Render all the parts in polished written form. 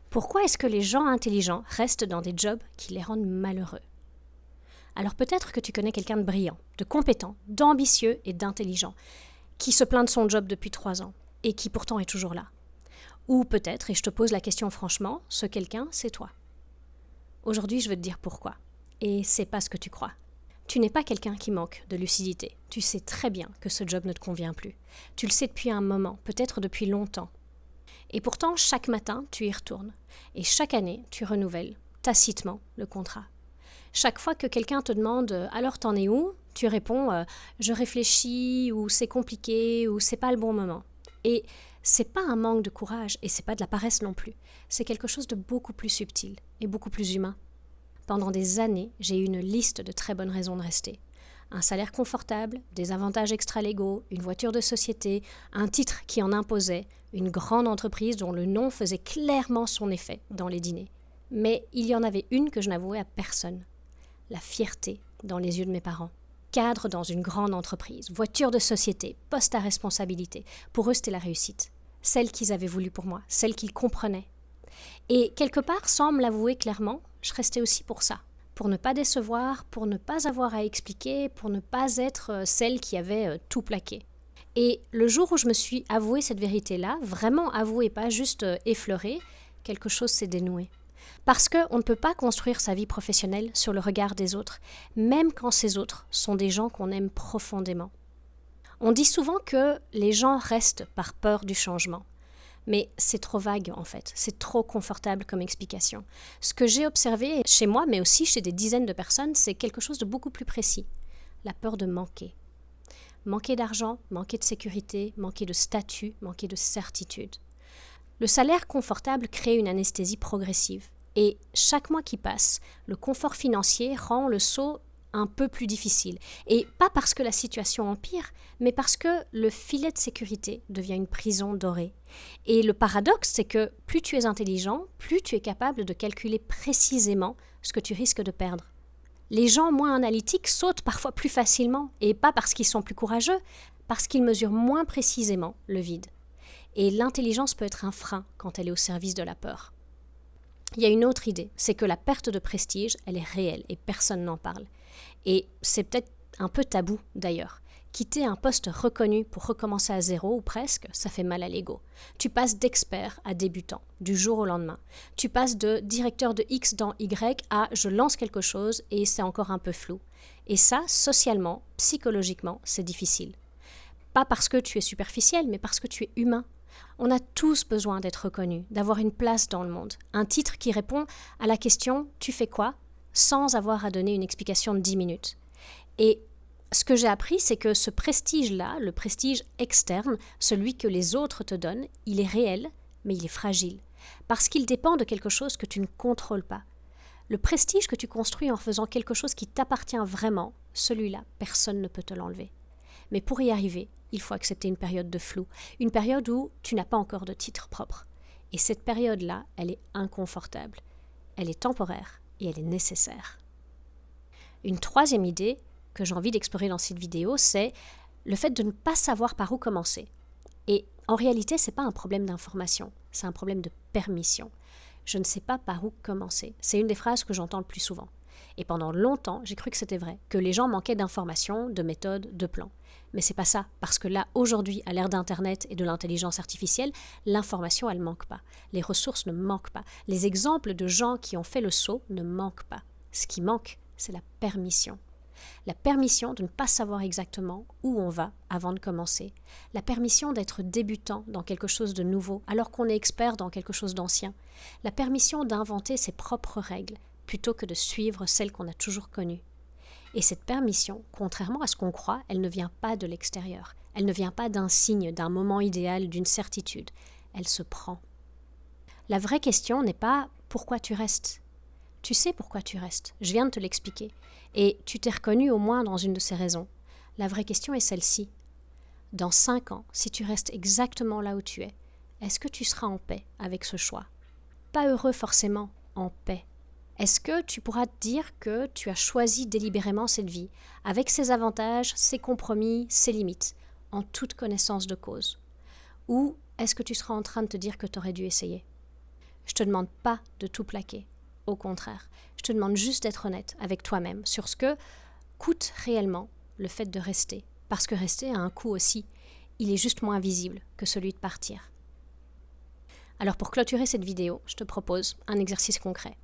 Pourquoi est-ce que les gens intelligents restent dans des jobs qui les rendent malheureux? Alors peut-être que tu connais quelqu'un de brillant, de compétent, d'ambitieux et d'intelligent, qui se plaint de son job depuis 3 ans et qui pourtant est toujours là. Ou peut-être, et je te pose la question franchement, ce quelqu'un, c'est toi. Aujourd'hui, je veux te dire pourquoi. Et c'est pas ce que tu crois. Tu n'es pas quelqu'un qui manque de lucidité. Tu sais très bien que ce job ne te convient plus. Tu le sais depuis un moment, peut-être depuis longtemps. Et pourtant, chaque matin, tu y retournes. Et chaque année, tu renouvelles, tacitement, le contrat. Chaque fois que quelqu'un te demande « alors t'en es où ?», tu réponds « je réfléchis » ou « c'est compliqué » ou « c'est pas le bon moment ». Et c'est pas un manque de courage et c'est pas de la paresse non plus. C'est quelque chose de beaucoup plus subtil et beaucoup plus humain. Pendant des années, j'ai eu une liste de très bonnes raisons de rester. Un salaire confortable, des avantages extra-légaux, une voiture de société, un titre qui en imposait, une grande entreprise dont le nom faisait clairement son effet dans les dîners. Mais il y en avait une que je n'avouais à personne. La fierté dans les yeux de mes parents. Cadre dans une grande entreprise, voiture de société, poste à responsabilité. Pour eux, c'était la réussite. Celle qu'ils avaient voulu pour moi, celle qu'ils comprenaient. Et quelque part, sans me l'avouer clairement, je restais aussi pour ça. Pour ne pas décevoir, pour ne pas avoir à expliquer, pour ne pas être celle qui avait tout plaqué. Et le jour où je me suis avouée cette vérité-là, vraiment avouée, pas juste effleurée, quelque chose s'est dénoué. Parce qu'on ne peut pas construire sa vie professionnelle sur le regard des autres, même quand ces autres sont des gens qu'on aime profondément. On dit souvent que les gens restent par peur du changement. Mais c'est trop vague en fait, c'est trop confortable comme explication. Ce que j'ai observé chez moi, mais aussi chez des dizaines de personnes, c'est quelque chose de beaucoup plus précis. La peur de manquer. Manquer d'argent, manquer de sécurité, manquer de statut, manquer de certitude. Le salaire confortable crée une anesthésie progressive. Et chaque mois qui passe, le confort financier rend le saut un peu plus difficile. Et pas parce que la situation empire, mais parce que le filet de sécurité devient une prison dorée. Et le paradoxe, c'est que plus tu es intelligent, plus tu es capable de calculer précisément ce que tu risques de perdre. Les gens moins analytiques sautent parfois plus facilement, et pas parce qu'ils sont plus courageux, parce qu'ils mesurent moins précisément le vide. Et l'intelligence peut être un frein quand elle est au service de la peur. Il y a une autre idée, c'est que la perte de prestige, elle est réelle et personne n'en parle. Et c'est peut-être un peu tabou d'ailleurs. Quitter un poste reconnu pour recommencer à zéro ou presque, ça fait mal à l'ego. Tu passes d'expert à débutant, du jour au lendemain. Tu passes de directeur de X dans Y à je lance quelque chose et c'est encore un peu flou. Et ça, socialement, psychologiquement, c'est difficile. Pas parce que tu es superficiel, mais parce que tu es humain. On a tous besoin d'être reconnus, d'avoir une place dans le monde. Un titre qui répond à la question « Tu fais quoi ?», sans avoir à donner une explication de 10 minutes. Et ce que j'ai appris, c'est que ce prestige-là, le prestige externe, celui que les autres te donnent, il est réel, mais il est fragile. Parce qu'il dépend de quelque chose que tu ne contrôles pas. Le prestige que tu construis en faisant quelque chose qui t'appartient vraiment, celui-là, personne ne peut te l'enlever. Mais pour y arriver, il faut accepter une période de flou, une période où tu n'as pas encore de titre propre. Et cette période-là, elle est inconfortable, elle est temporaire et elle est nécessaire. Une troisième idée que j'ai envie d'explorer dans cette vidéo, c'est le fait de ne pas savoir par où commencer. Et en réalité, ce n'est pas un problème d'information, c'est un problème de permission. Je ne sais pas par où commencer. C'est une des phrases que j'entends le plus souvent. Et pendant longtemps, j'ai cru que c'était vrai, que les gens manquaient d'informations, de méthodes, de plans. Mais c'est pas ça, parce que là, aujourd'hui, à l'ère d'Internet et de l'intelligence artificielle, l'information, elle manque pas. Les ressources ne manquent pas. Les exemples de gens qui ont fait le saut ne manquent pas. Ce qui manque, c'est la permission. La permission de ne pas savoir exactement où on va avant de commencer. La permission d'être débutant dans quelque chose de nouveau, alors qu'on est expert dans quelque chose d'ancien. La permission d'inventer ses propres règles, plutôt que de suivre celles qu'on a toujours connues. Et cette permission, contrairement à ce qu'on croit, elle ne vient pas de l'extérieur. Elle ne vient pas d'un signe, d'un moment idéal, d'une certitude. Elle se prend. La vraie question n'est pas « pourquoi tu restes ?» Tu sais pourquoi tu restes, je viens de te l'expliquer. Et tu t'es reconnu au moins dans une de ces raisons. La vraie question est celle-ci. Dans 5 ans, si tu restes exactement là où tu es, est-ce que tu seras en paix avec ce choix ? Pas heureux forcément, en paix. Est-ce que tu pourras te dire que tu as choisi délibérément cette vie, avec ses avantages, ses compromis, ses limites, en toute connaissance de cause ? Ou est-ce que tu seras en train de te dire que tu aurais dû essayer ? Je te demande pas de tout plaquer. Au contraire, je te demande juste d'être honnête avec toi-même sur ce que coûte réellement le fait de rester. Parce que rester a un coût aussi. Il est juste moins visible que celui de partir. Alors pour clôturer cette vidéo, je te propose un exercice concret.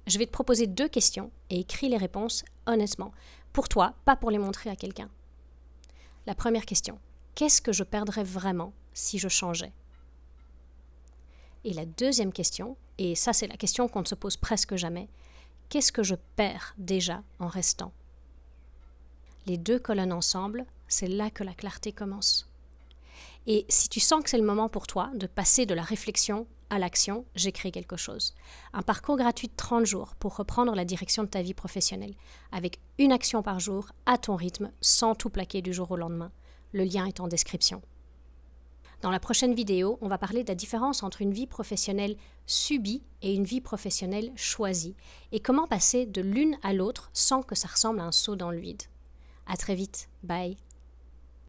Je vais te proposer 2 questions et écris les réponses honnêtement. Pour toi, pas pour les montrer à quelqu'un. La première question. Qu'est-ce que je perdrais vraiment si je changeais ? Et la deuxième question, et ça c'est la question qu'on ne se pose presque jamais, qu'est-ce que je perds déjà en restant ? Les 2 colonnes ensemble, c'est là que la clarté commence. Et si tu sens que c'est le moment pour toi de passer de la réflexion à l'action, j'écris quelque chose. Un parcours gratuit de 30 jours pour reprendre la direction de ta vie professionnelle, avec une action par jour, à ton rythme, sans tout plaquer du jour au lendemain. Le lien est en description. Dans la prochaine vidéo, on va parler de la différence entre une vie professionnelle subie et une vie professionnelle choisie, et comment passer de l'une à l'autre sans que ça ressemble à un saut dans le vide. À très vite, bye.